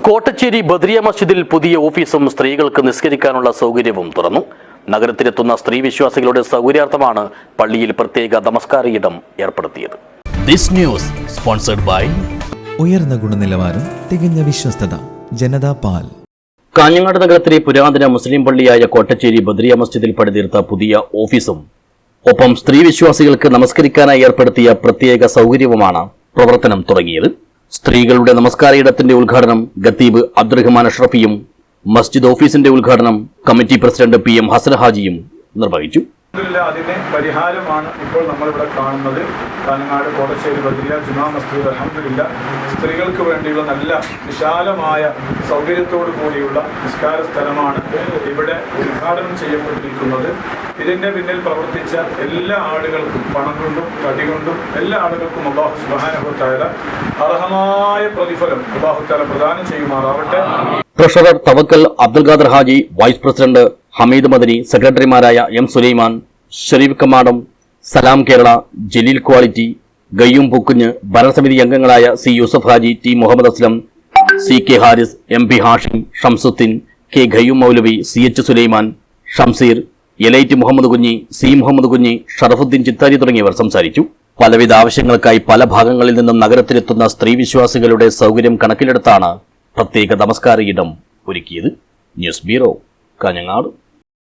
കോട്ടച്ചേരി ബദ്രിയ മസ്ജിദിൽ പുതിയ ഓഫീസും സ്ത്രീകൾക്ക് നിസ്കരിക്കാനുള്ള സൗകര്യവും തുറന്നു. നഗരത്തിലെത്തുന്ന സ്ത്രീ വിശ്വാസികളുടെ സൗകര്യാർത്ഥമാണ് പള്ളിയിൽ പ്രത്യേക നമസ്കാര ഇടം ഏർപ്പെടുത്തിയത്. ദിസ് ന്യൂസ് സ്പോൺസർഡ് ബൈ ഉയർന്ന ഗുണനിലവാരം, തികഞ്ഞ വിശ്വസ്തത, ജനതാ പാൽ. കാഞ്ഞങ്ങാട് നഗരത്തിലെ പുരാതന മുസ്ലിം പള്ളിയായ കോട്ടച്ചേരി ബദ്രിയ മസ്ജിദിൽ പണിതീർത്ത പുതിയ ഓഫീസും ഒപ്പം സ്ത്രീ വിശ്വാസികൾക്ക് നമസ്കരിക്കാനായി ഏർപ്പെടുത്തിയ പ്രത്യേക സൗകര്യവുമാണ് പ്രവർത്തനം തുടങ്ങിയത്. സ്ത്രീകളുടെ നമസ്കാര ഇടത്തിന്റെ ഉദ്ഘാടനം ഖത്തീബ് അബ്ദുറഹ്മാൻ അഷ്റഫിയും മസ്ജിദ് ഓഫീസിന്റെ ഉദ്ഘാടനം കമ്മിറ്റി പ്രസിഡന്റ് PM ഹസൻ ഹാജിയും നിർവഹിച്ചു. അതിന് പരിഹാരമാണ് ഇപ്പോൾ നമ്മളിവിടെ കാണുന്നത്. കാഞ്ഞങ്ങാട് കോട്ടച്ചേരി ബദ്രിയ ജുമാ മസ്ജിദ് അൽഹംദുലില്ലാ സ്ത്രീകൾക്ക് വേണ്ടിയുള്ള നല്ല വിശാലമായ സൗകര്യത്തോടു കൂടിയുള്ള നിസ്കാര സ്ഥലമാണ് ഇവിടെ ഉദ്ഘാടനം ചെയ്യപ്പെട്ടിരിക്കുന്നത്. ഇതിൻ്റെ പിന്നിൽ പ്രവർത്തിച്ച എല്ലാ ആളുകൾക്കും പണം കൊണ്ടും തടി കൊണ്ടും എല്ലാ ആളുകൾക്കും അല്ലാഹു സുബ്ഹാനഹു വ തആല അർഹമായ പ്രതിഫലം അല്ലാഹു തആല പ്രദാനം ചെയ്യുമാറാവട്ടെ. Treasurer Thavakkal Abdul Khader Haji, vice president Hameed Madani, സെക്രട്ടറിമാരായ M സുലൈമാൻ, ഷരീഫ് കമാടം, സലാം കേരള, ജലീൽ ക്വാളിറ്റി, ഗയ്യൂം പൂക്കുഞ്ഞ്, ഭരണസമിതി അംഗങ്ങളായ C Yusuf Haji, T Muhammad Aslam, CK Haris, MP Hashim, Shamsuddin, K Gayyum Maulavi, CH Sulaiman, Shamseer, elite Muhammad Kunhi, C Muhammad Kunhi, Sharafuddin Chithari തുടങ്ങിയവർ സംസാരിച്ചു. പലവിധ ആവശ്യങ്ങൾക്കായി പല ഭാഗങ്ങളിൽ നിന്നും നഗരത്തിലെത്തുന്ന സ്ത്രീ വിശ്വാസികളുടെ സൗകര്യം കണക്കിലെടുത്താണ് പ്രത്യേക നമസ്കാര ഇടം ഒരുക്കിയത്. News bureau, Kanhangad.